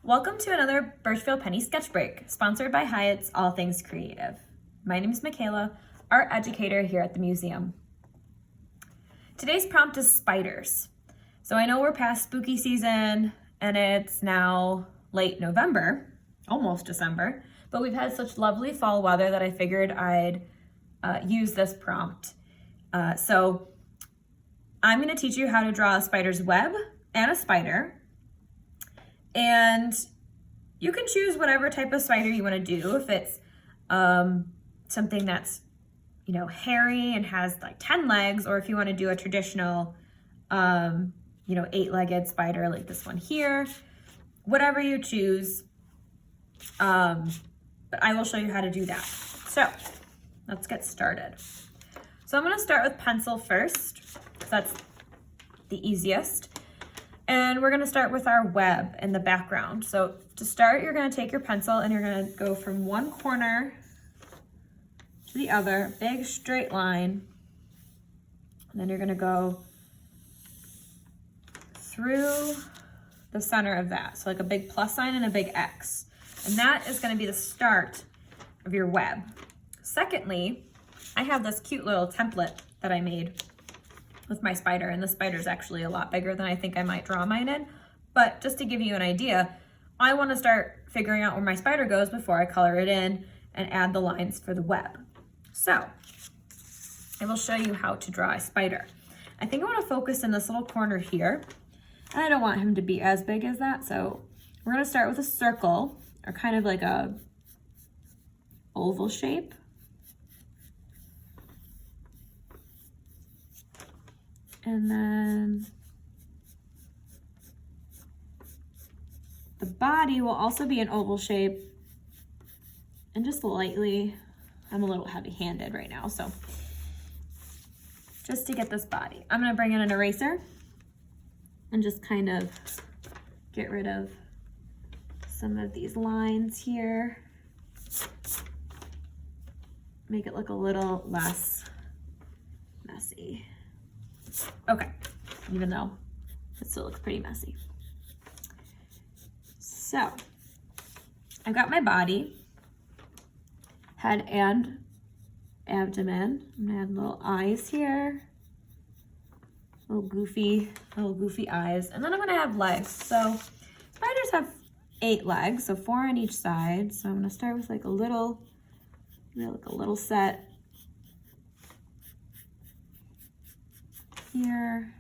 Welcome to another Burchfield Penney sketch break, sponsored by Hyatt's All Things Creative. My name is Michaela, art educator here at the museum. Today's prompt is spiders. So I know we're past spooky season and it's now late November, almost December, but we've had such lovely fall weather that I figured I'd use this prompt. So I'm going to teach you how to draw a spider's web and a spider. And you can choose whatever type of spider you want to do. If it's something that's, hairy and has like 10 legs, or if you want to do a traditional, 8-legged spider like this one here, whatever you choose. But I will show you how to do that. So let's get started. So I'm going to start with pencil first, because that's the easiest. And we're gonna start with our web in the background. So to start, you're gonna take your pencil and you're gonna go from one corner to the other, big straight line. And then you're gonna go through the center of that. So like a big plus sign and a big X. And that is gonna be the start of your web. Secondly, I have this cute little template that I made with my spider, and the spider's actually a lot bigger than I think I might draw mine in. But just to give you an idea, I want to start figuring out where my spider goes before I color it in and add the lines for the web. So I will show you how to draw a spider. I think I want to focus in this little corner here. I don't want him to be as big as that, so we're going to start with a circle, or kind of like a oval shape. And then the body will also be an oval shape, and just lightly, I'm a little heavy-handed right now, so just to get this body, I'm gonna bring in an eraser and just kind of get rid of some of these lines here. Make it look a little less messy. Okay, even though it still looks pretty messy. So I've got my body, head and abdomen. I'm gonna add little eyes here, little goofy eyes, and then I'm gonna have legs. So spiders have 8 legs, so 4 on each side. So I'm gonna start with like a little set here,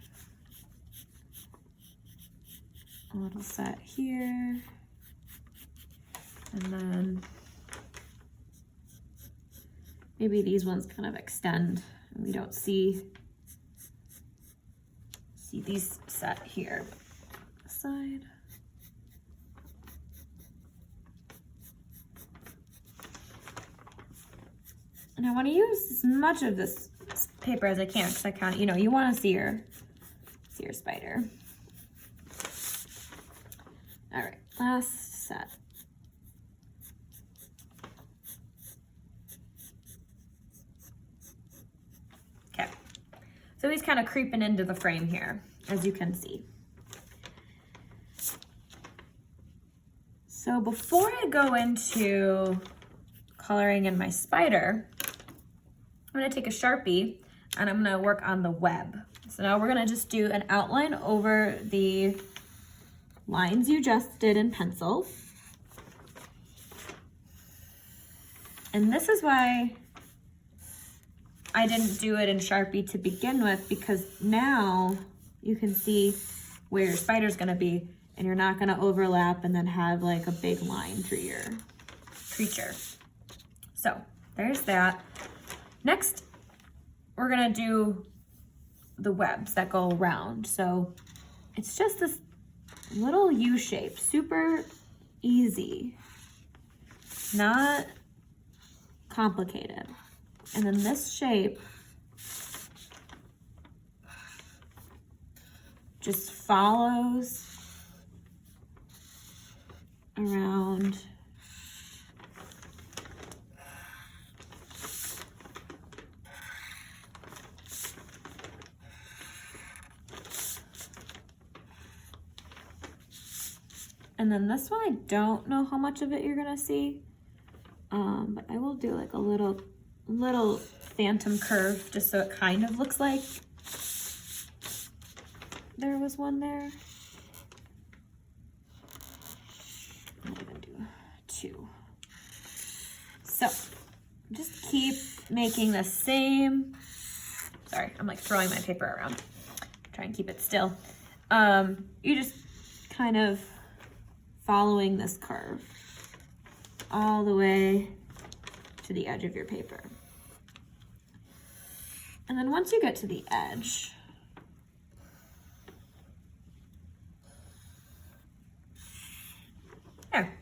a little set here, and then maybe these ones kind of extend and we don't see these set here. Side. And I want to use as much of this paper as I can, because I kind of, you want to see your spider. All right, last set. Okay, so he's kind of creeping into the frame here, as you can see. So before I go into coloring in my spider, I'm gonna take a Sharpie and I'm gonna work on the web. So now we're gonna just do an outline over the lines you just did in pencil. And this is why I didn't do it in Sharpie to begin with, because now you can see where your spider's gonna be and you're not gonna overlap and then have like a big line through your creature. So there's that. Next, we're gonna do the webs that go around. So it's just this little U shape, super easy, not complicated. And then this shape just follows around And then this one, I don't know how much of it you're gonna see, but I will do like a little phantom curve just so it kind of looks like there was one there. I'm gonna do 2. So just keep making the same, sorry, I'm like throwing my paper around. Try and keep it still. You just kind of following this curve all the way to the edge of your paper. And then once you get to the edge, there.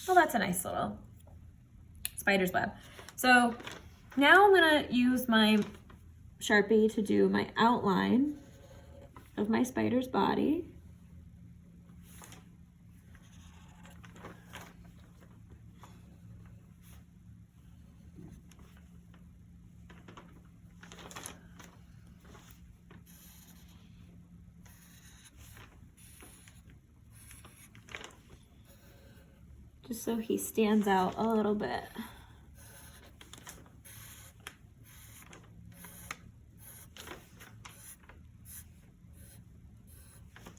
Well, that's a nice little spider's web. So now I'm gonna use my Sharpie to do my outline of my spider's body. Just so he stands out a little bit.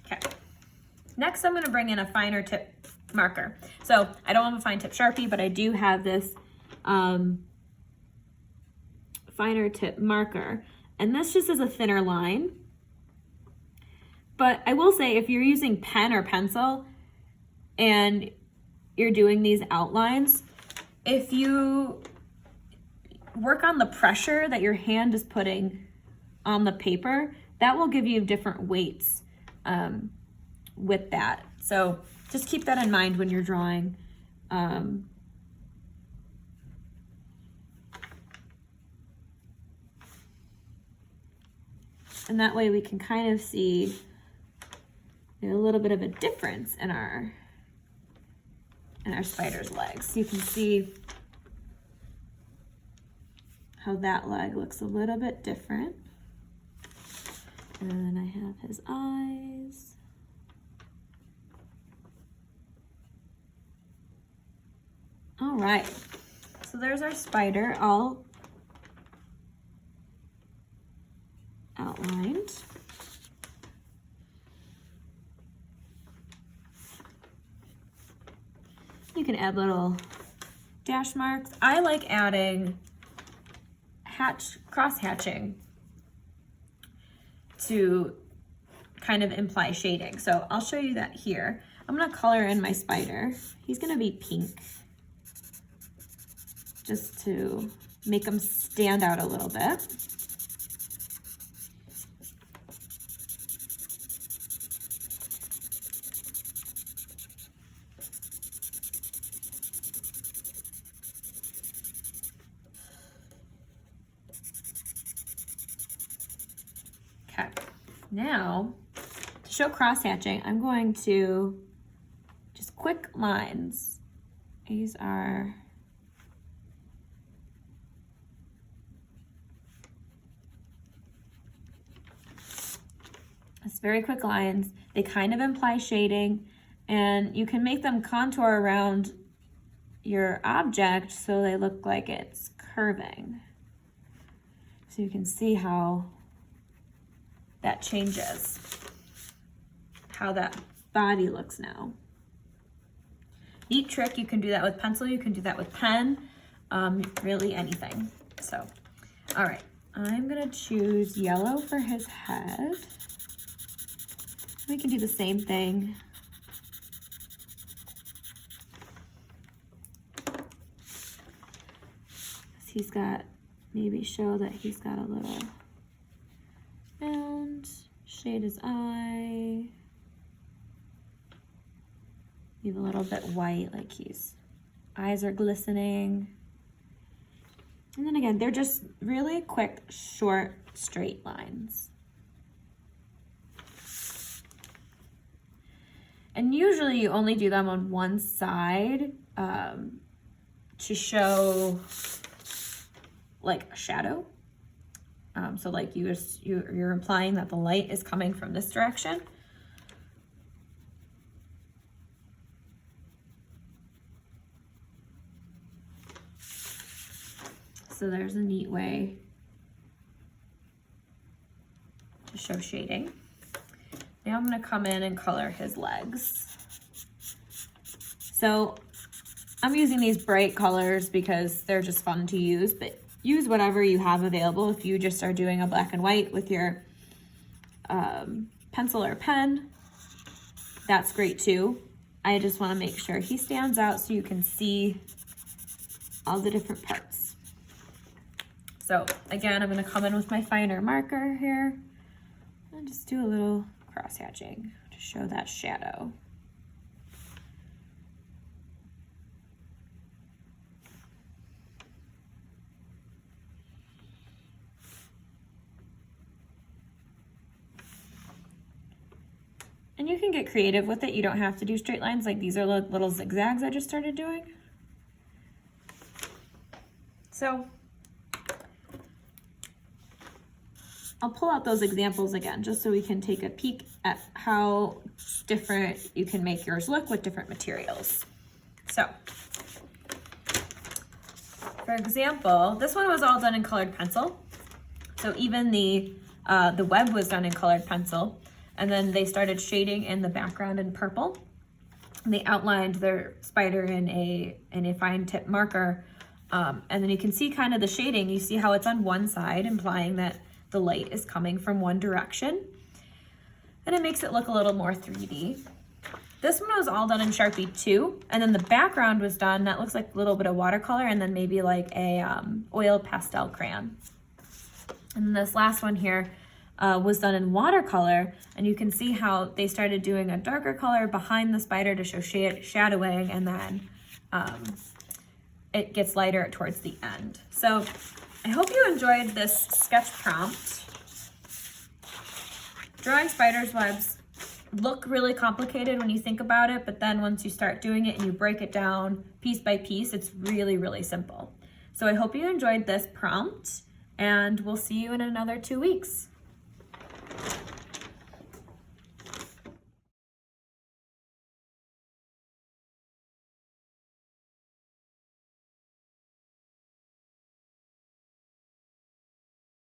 Okay. Next, I'm going to bring in a finer tip marker. So I don't have a fine tip Sharpie, but I do have this finer tip marker. And this just is a thinner line. But I will say, if you're using pen or pencil and you're doing these outlines, if you work on the pressure that your hand is putting on the paper, that will give you different weights with that. So just keep that in mind when you're drawing. And that way we can kind of see a little bit of a difference in our spider's legs. You can see how that leg looks a little bit different. And then I have his eyes. All right, so there's our spider all outlined. You can add little dash marks. I like adding cross hatching to kind of imply shading. So I'll show you that here. I'm gonna color in my spider. He's gonna be pink, just to make him stand out a little bit. Okay, now to show cross hatching, I'm going to just quick lines. These are very quick lines. They kind of imply shading, and you can make them contour around your object so they look like it's curving. So you can see how that changes, how that body looks now. Neat trick, you can do that with pencil, you can do that with pen, really anything. So, all right, I'm gonna choose yellow for his head. We can do the same thing. He's got, maybe show that he's got a little round, shade his eye. Leave a little bit white, like eyes are glistening. And then again, they're just really quick, short, straight lines. And usually you only do them on one side to show like a shadow. So like you're implying that the light is coming from this direction. So there's a neat way to show shading. Now I'm gonna come in and color his legs. So I'm using these bright colors because they're just fun to use, but use whatever you have available. If you just are doing a black and white with your pencil or pen, that's great too. I just wanna make sure he stands out so you can see all the different parts. So again, I'm gonna come in with my finer marker here and just do a little cross hatching to show that shadow. And you can get creative with it. You don't have to do straight lines. Like these are little zigzags I just started doing. So I'll pull out those examples again, just so we can take a peek at how different you can make yours look with different materials. So, for example, this one was all done in colored pencil. So even the web was done in colored pencil, and then they started shading in the background in purple. And they outlined their spider in a fine tip marker, and then you can see kind of the shading. You see how it's on one side, implying that the light is coming from one direction, and it makes it look a little more 3D. This one was all done in Sharpie too, and then the background was done, that looks like a little bit of watercolor and then maybe like a oil pastel crayon. And this last one here was done in watercolor, and you can see how they started doing a darker color behind the spider to show shadowing, and then it gets lighter towards the end. So I hope you enjoyed this sketch prompt. Drawing spiders' webs look really complicated when you think about it, but then once you start doing it and you break it down piece by piece, it's really, really simple. So I hope you enjoyed this prompt, and we'll see you in another 2 weeks.